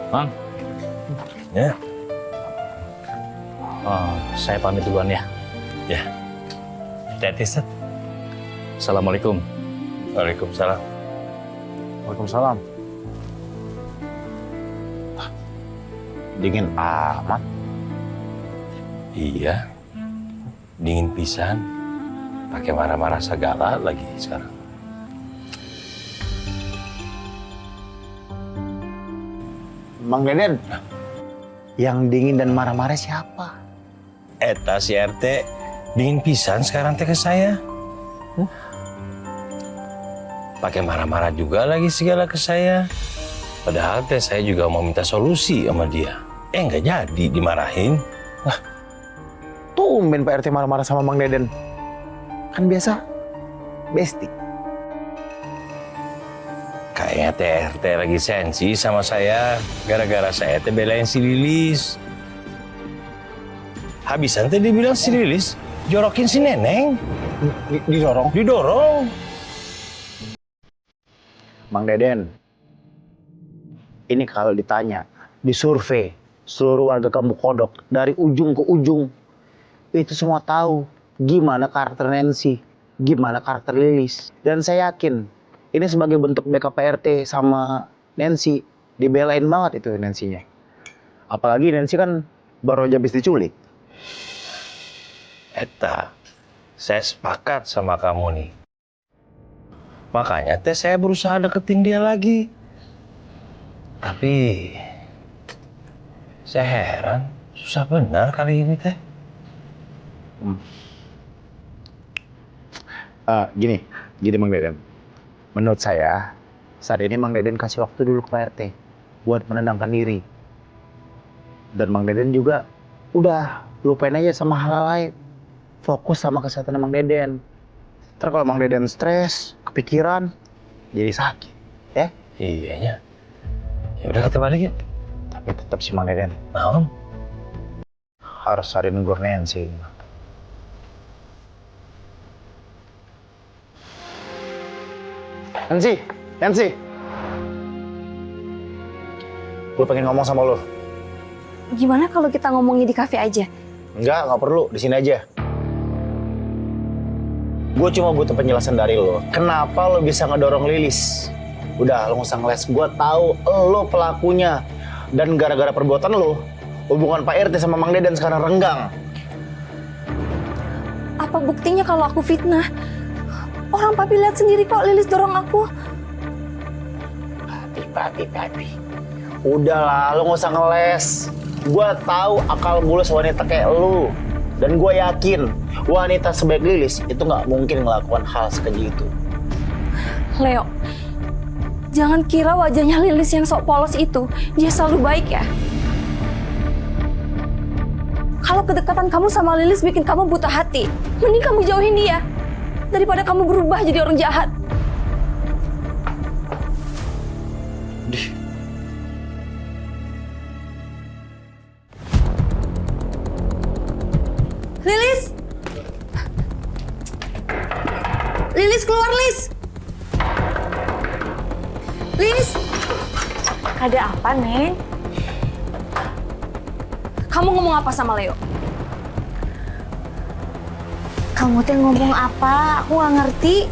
Mang. Ya. Saya pamit duluan ya. Ya. Hati-hati, Sat. Assalamualaikum. Waalaikumsalam. Waalaikumsalam. Dingin amat. Iya. Dingin pisan. Pakai marah-marah segala lagi sekarang. Mang Deden, yang dingin dan marah-marah siapa? Eta si RT dingin pisan sekarang teh ke saya. Pakai marah-marah juga lagi segala ke saya. Padahal teh saya juga mau minta solusi sama dia. Nggak jadi dimarahin. Tumben Pak RT marah-marah sama Mang Deden. Kan biasa, besti. Kayaknya teh RT lagi sensi sama saya. Gara-gara saya teh belain si Lilis. Habisan teh dibilang si Lilis jorokin si Neneng. Didorong. Didorong. Mang Deden, ini kalau ditanya, disurvei seluruh warga Kampung Kodok dari ujung ke ujung, itu semua tahu gimana karakter Nancy, gimana karakter Lilis. Dan saya yakin ini sebagai bentuk backup RT sama Nancy, dibelain banget itu Nancy-nya. Apalagi Nancy kan baru aja habis diculik. Eta, saya sepakat sama kamu nih. Makanya teh saya berusaha deketin dia lagi. Tapi saya heran, susah benar kali ini teh. Gini Mang Deden. Menurut saya, saat ini Mang Deden kasih waktu dulu ke Pak RT buat menenangkan diri. Dan Mang Deden juga udah lupain aja sama hal lain. Fokus sama kesehatan Mang Deden. Ntar kalau Mang Deden stres, kepikiran, jadi sakit. Ya? Iyanya. Ya udah kita balik ya. Tapi tetap si Mang Deden Naon? harus cari negur Nancy. Nancy. Gue pengen ngomong sama lo. Gimana kalau kita ngomongnya di kafe aja? Nggak perlu, di sini aja. Gue cuma butuh penjelasan dari lo. Kenapa lo bisa ngedorong Lilis? Udah, lo nggak usah ngeles. Gue tahu lo pelakunya. Dan gara-gara perbuatan lo, hubungan Pak RT sama Mang Deden sekarang renggang. Apa buktinya kalau aku fitnah? Orang papi lihat sendiri kok Lilis dorong aku. Papi. Udahlah, lo nggak usah ngeles. Gue tahu akal bulus wanita kayak lo. Dan gue yakin wanita sebaik Lilis itu nggak mungkin melakukan hal sekeji itu. Leo, jangan kira wajahnya Lilis yang sok polos itu dia selalu baik ya. Kalau kedekatan kamu sama Lilis bikin kamu buta hati, mending kamu jauhin dia daripada kamu berubah jadi orang jahat. Lilis keluar, Lis. Lis. Ada apa, Neng? Kamu ngomong apa sama Leo? Kamu teh ngomong apa? Aku nggak ngerti.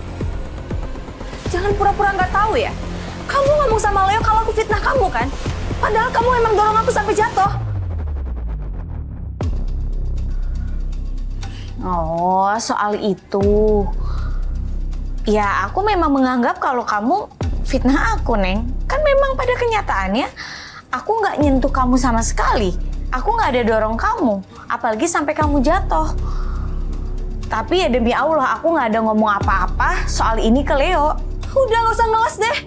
Jangan pura-pura nggak tahu ya. Kamu ngomong sama Leo kalau aku fitnah kamu kan? Padahal kamu emang dorong aku sampai jatuh. Oh, soal itu. Ya, aku memang menganggap kalau kamu fitnah aku, Neng. Kan memang pada kenyataannya, aku nggak nyentuh kamu sama sekali. Aku nggak ada dorong kamu, apalagi sampai kamu jatuh. Tapi ya demi Allah, aku nggak ada ngomong apa-apa soal ini ke Leo. Udah, nggak usah ngeles deh.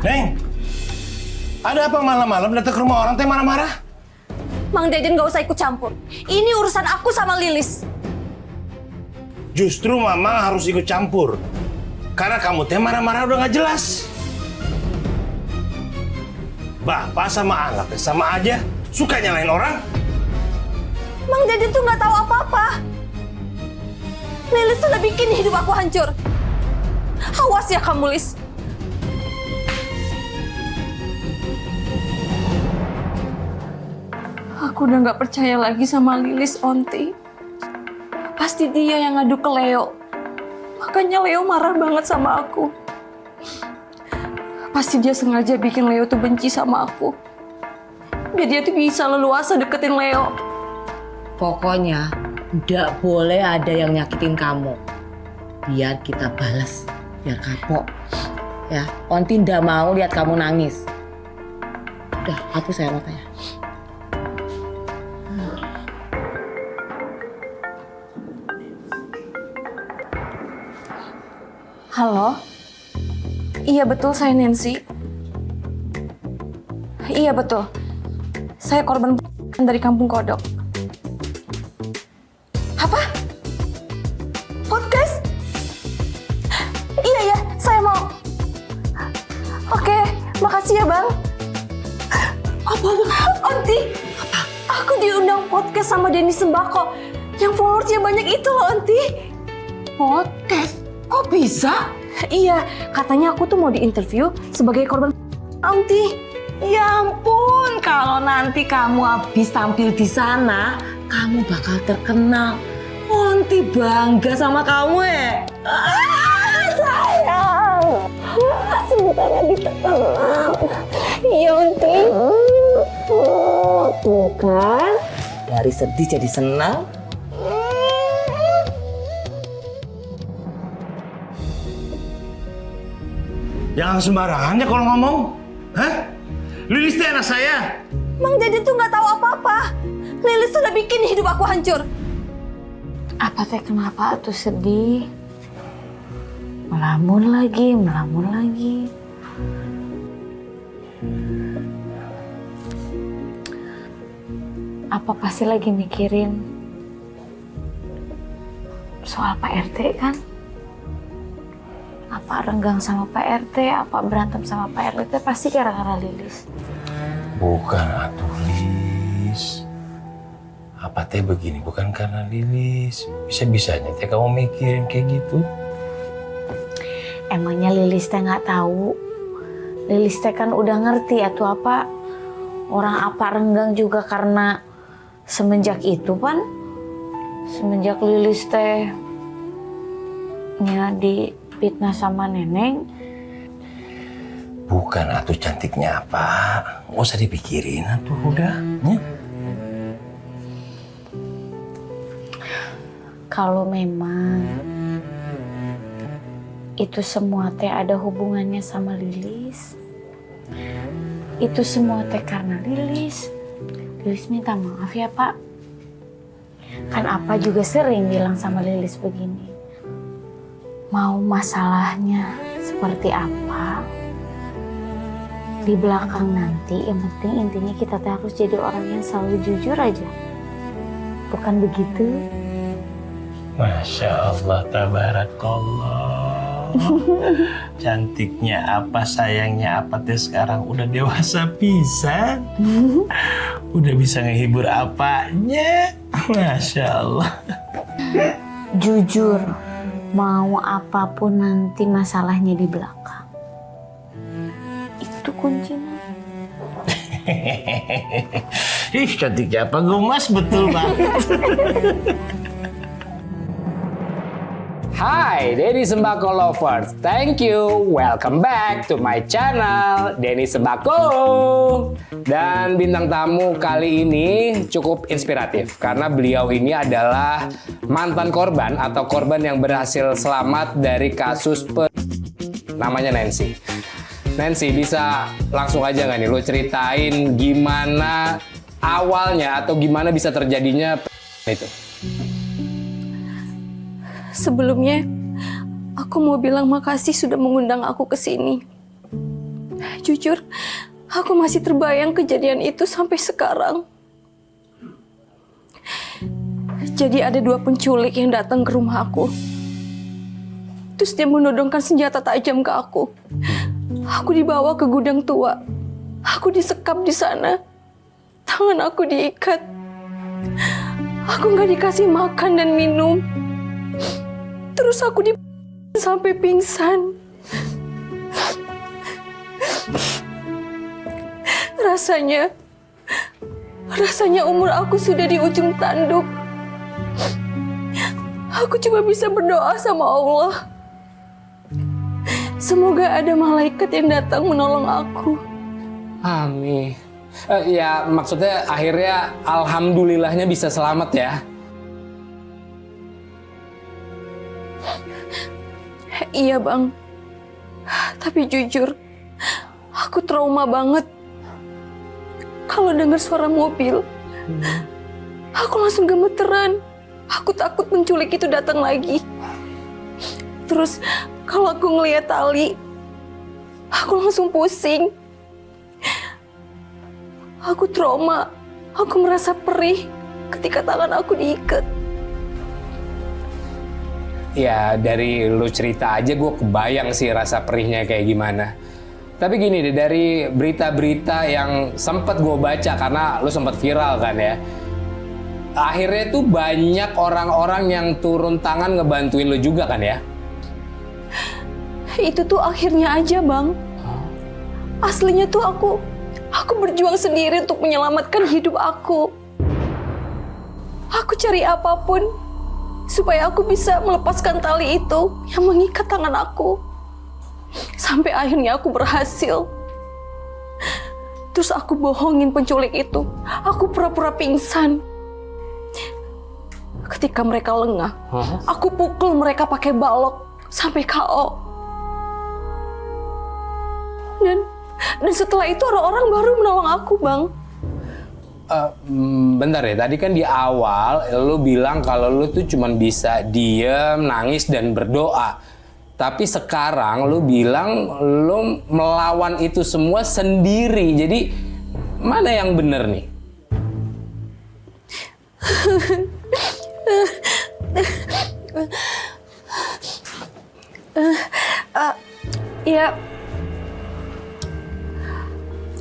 Neng, ada apa malam-malam datang ke rumah orang teh marah-marah? Mang Deden nggak usah ikut campur. Ini urusan aku sama Lilis. Justru mama harus ikut campur. Karena kamu teh marah-marah udah nggak jelas. Bapak sama anak sama aja, suka nyalain orang. Mang Deden tuh nggak tahu apa-apa. Lilis tuh udah bikin hidup aku hancur. Awas ya kamu, Lis. Aku udah gak percaya lagi sama Lilis, Onti. Pasti dia yang ngadu ke Leo. Makanya Leo marah banget sama aku. Pasti dia sengaja bikin Leo tuh benci sama aku. Biar dia tuh bisa leluasa deketin Leo. Pokoknya nggak boleh ada yang nyakitin kamu. Biar kita balas, biar kapok. Ya, Onti nggak mau lihat kamu nangis. Udah, hapus saya matanya. Halo? Iya betul, saya Nancy. Iya betul. Saya korban dari Kampung Kodok. Apa? Podcast? Iya ya, saya mau. Oke, makasih ya Bang. Apa? Onti, aku diundang podcast sama Denny Sembako. Yang followersnya banyak itu loh, Onti. Podcast? Kok bisa? Iya, katanya aku tuh mau diinterview sebagai korban Onti. Ya ampun, kalau nanti kamu habis tampil di sana, kamu bakal terkenal. Onti bangga sama kamu ya. Sayang, sebentar lagi terkenal. Iya, Onti. Tuh kan, dari sedih jadi senang. Jangan sembarangan ya kalau ngomong. Hah? Lilis teh anak saya. Mang Jadi tuh nggak tahu apa-apa. Lilis sudah bikin hidup aku hancur. Apa teh kenapa tuh sedih? Melamun lagi, melamun lagi. Apa pasti lagi mikirin soal Pak RT kan? Apa renggang sama Pak RT, apa berantem sama Pak RT, pasti gara-gara Lilis. Bukan atuh Lilis. Apa teh begini bukan karena Lilis. Bisa-bisanya teh kamu mikirin kayak gitu. Emangnya Lilis teh nggak tahu? Lilis teh kan udah ngerti atau apa? Orang apa renggang juga karena semenjak itu kan, semenjak Lilis teh nya difitnah sama Neneng. Bukan atuh cantiknya apa. Nggak usah dipikirin atuh udah. Ya. Kalau memang itu semua teh ada hubungannya sama Lilis, itu semua teh karena Lilis. Lilis minta maaf ya Pak. Kan Apa juga sering bilang sama Lilis begini. Mau masalahnya seperti apa, di belakang nanti yang penting intinya kita teh harus jadi orang yang selalu jujur aja. Bukan begitu? Masya Allah, tabarakallah. Cantiknya apa, sayangnya apa teh sekarang udah dewasa pisan. Udah bisa ngehibur apanya. Masya Allah. Jujur, mau apapun nanti masalahnya di belakang. Itu kuncinya. Ih, cantiknya apa gemas, betul banget. Hai Denny Sembako Lovers, thank you, welcome back to my channel Denny Sembako. Dan bintang tamu kali ini cukup inspiratif karena beliau ini adalah mantan korban atau korban yang berhasil selamat dari kasus namanya Nancy. Nancy, bisa langsung aja nggak nih lo ceritain gimana awalnya atau gimana bisa terjadinya itu? Sebelumnya, aku mau bilang makasih sudah mengundang aku ke sini. Jujur, aku masih terbayang kejadian itu sampai sekarang. Jadi ada 2 penculik yang datang ke rumah aku. Terus dia menodongkan senjata tajam ke aku. Aku dibawa ke gudang tua. Aku disekap di sana. Tangan aku diikat. Aku nggak dikasih makan dan minum. Terus aku sampai pingsan. Rasanya umur aku sudah di ujung tanduk. Aku cuma bisa berdoa sama Allah. Semoga ada malaikat yang datang menolong aku. Amin. Ya maksudnya akhirnya alhamdulillahnya bisa selamat ya. Iya bang. Tapi jujur, aku trauma banget. Kalau dengar suara mobil, aku langsung gemeteran. Aku takut penculik itu datang lagi. Terus kalau aku ngeliat tali, aku langsung pusing. Aku trauma. Aku merasa perih ketika tangan aku diikat. Ya dari lu cerita aja gue kebayang sih rasa perihnya kayak gimana. Tapi gini deh, dari berita-berita yang sempat gue baca karena lu sempat viral kan ya. Akhirnya tuh banyak orang-orang yang turun tangan ngebantuin lu juga kan ya? Itu tuh akhirnya aja bang. Aslinya tuh aku berjuang sendiri untuk menyelamatkan hidup aku. Aku cari apapun supaya aku bisa melepaskan tali itu yang mengikat tangan aku. Sampai akhirnya aku berhasil. Terus aku bohongin penculik itu. Aku pura-pura pingsan. Ketika mereka lengah, aku pukul mereka pakai balok sampai KO. Dan setelah itu orang-orang baru menolong aku, Bang. Bentar ya, tadi kan di awal lu bilang kalau lu tuh cuman bisa diem, nangis, dan berdoa. Tapi sekarang lu bilang lu melawan itu semua sendiri. Jadi mana yang bener nih? Ya,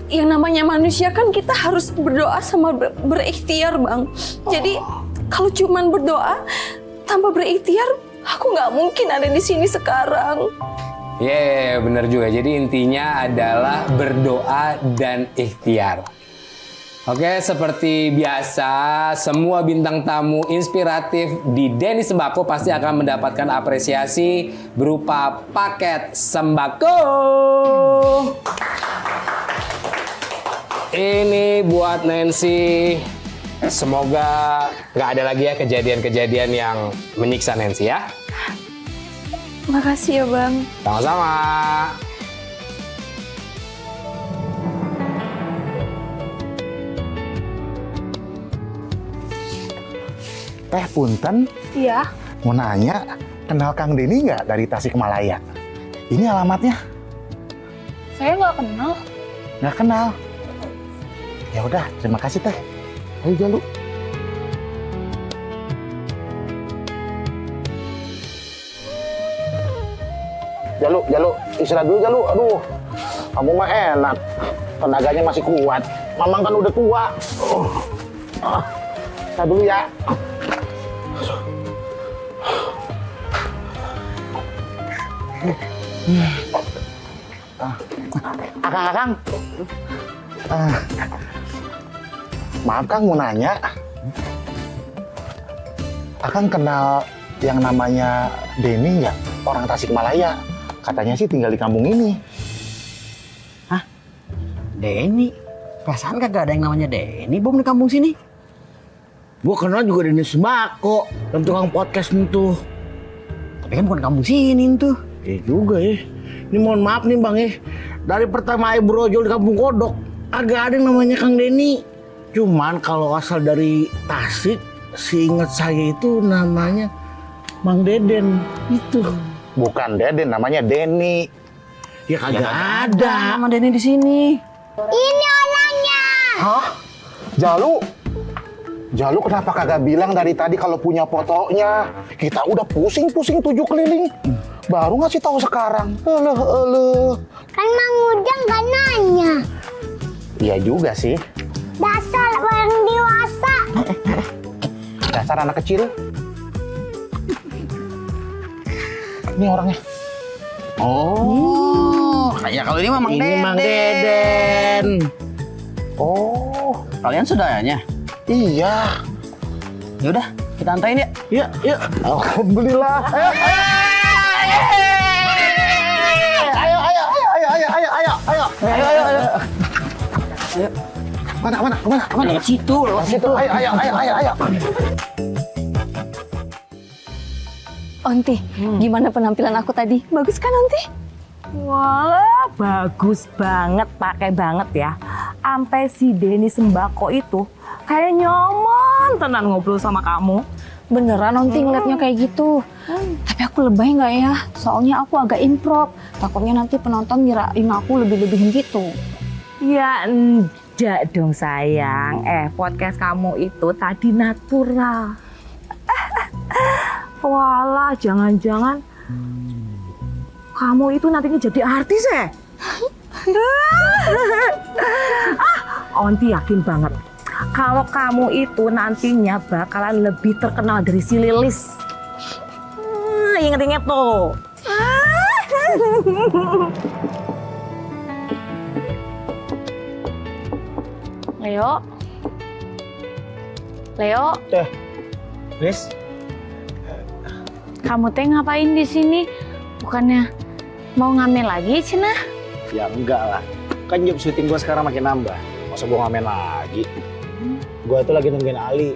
yang namanya manusia kan kita harus berdoa sama berikhtiar, Bang. Jadi kalau cuman berdoa tanpa berikhtiar, aku nggak mungkin ada di sini sekarang. Yeah, bener juga. Jadi intinya adalah berdoa dan ikhtiar. Oke, seperti biasa, semua bintang tamu inspiratif di Denny Sembako pasti akan mendapatkan apresiasi berupa paket sembako. Ini buat Nancy. Semoga nggak ada lagi ya kejadian-kejadian yang menyiksa Nancy ya. Makasih ya, Bang. Sama-sama. Teh punten, Iya. mau nanya, kenal Kang Denny nggak dari Tasikmalaya? Ini alamatnya. Saya nggak kenal. Nggak kenal. Ya udah, terima kasih Teh. Ayo Jalu. Jalu, istirahat dulu Jalu. Aduh, kamu mah enak, tenaganya masih kuat. Mamang kan udah tua. Istirahat dulu ya. Akang. Maaf Kang, mau nanya. Akang kenal yang namanya Denny nggak? Orang Tasikmalaya. Katanya sih tinggal di kampung ini. Hah? Denny? Perasaan kagak ada yang namanya Denny bom di kampung sini. Gua kenal juga Denny Sembako, yang tukang podcast itu. Tapi kan bukan kampung sini tuh. Iya juga ya. Ini mohon maaf nih Bang ya. Dari pertama Ayo brojol di Kampung Kodok, agak ada yang namanya Kang Denny. Cuman kalau asal dari Tasik, seingat saya itu namanya Mang Deden itu. Bukan Deden, namanya Denny. Ya kagak ada nama Denny di sini. Ini orangnya. Hah? Jalu kenapa kagak bilang dari tadi kalau punya fotonya? Kita udah pusing-pusing 7 keliling. Baru ngasih tahu sekarang. Kan Mang Ujang gak nanya. Iya juga sih. Dasar orang dewasa. Dasar anak kecil. Ini orangnya. Oh, kayak kalau ini Mang Deden. Oh, Kalian saudaranya? Iya. Ya udah, kita antain ya. Iya, iya. Alhamdulillah. Ayo. Mana? Lewat situ, Ayo. Onti, gimana penampilan aku tadi? Bagus kan Onti? Wah, bagus banget, pakai banget ya. Sampai si Denny Sembako itu kayak nyaman tenan ngobrol sama kamu. Beneran Onti ngeliatnya kayak gitu. Tapi aku lebay nggak ya? Soalnya aku agak improv. Takutnya nanti penonton ngirain aku lebih-lebihin gitu. Ya enggak dong sayang. Podcast kamu itu tadi natural. Walah, jangan-jangan kamu itu nantinya jadi artis ya? Onti yakin banget kalau kamu itu nantinya bakalan lebih terkenal dari si Lilis. Ingat-ingat tuh. Leo, Liz, kamu teh ngapain di sini? Bukannya mau ngamen lagi, Cina? ya enggak lah. Kan job syuting gua sekarang makin nambah. Masa gua ngamen lagi? Gua tuh lagi nungguin Ali.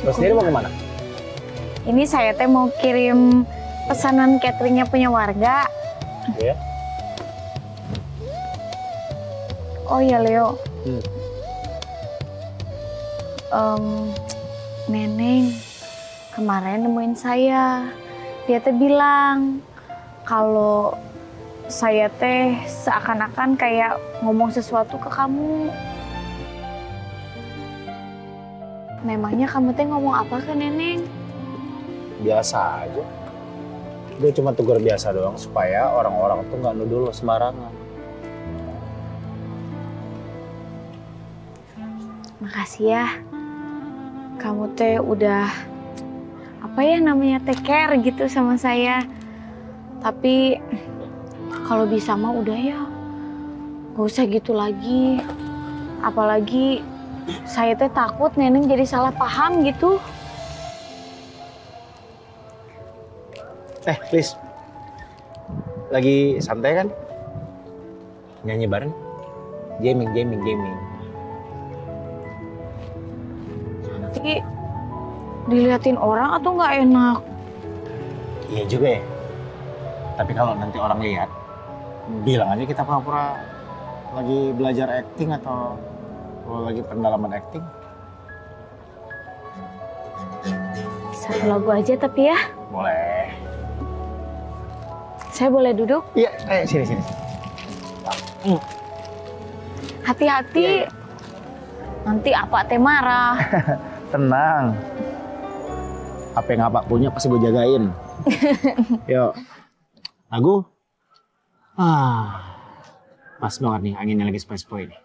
Lo sendiri mau kemana? Ini saya teh mau kirim pesanan cateringnya punya warga. Ya. Oh ya Leo. Neneng kemarin nemuin saya. Dia teh bilang kalau saya teh seakan-akan kayak ngomong sesuatu ke kamu. Memangnya kamu teh ngomong apa ke Neneng? Biasa aja. Gue cuma tegur biasa doang supaya orang-orang tuh nggak nuduh lo sembarangan. Makasih ya. Kamu teh udah apa ya namanya take care gitu sama saya. Tapi kalau bisa mah udah ya. Gak usah gitu lagi. Apalagi saya teh takut Neneng jadi salah paham gitu. Liz, lagi santai kan? Nyanyi bareng? Gaming. Tapi diliatin orang atau nggak enak? Iya juga ya. Tapi kalau nanti orang lihat, bilang aja kita pura-pura lagi belajar acting atau lagi pendalaman acting. Satu lagu aja tapi ya. Boleh. Saya boleh duduk? Iya, sini. Hati-hati. Iya. Nanti apa teh marah. Tenang. Apa yang apa punya pasti gue jagain. Yuk. Lagu. Pas banget nih anginnya lagi sepoi-sepoi nih.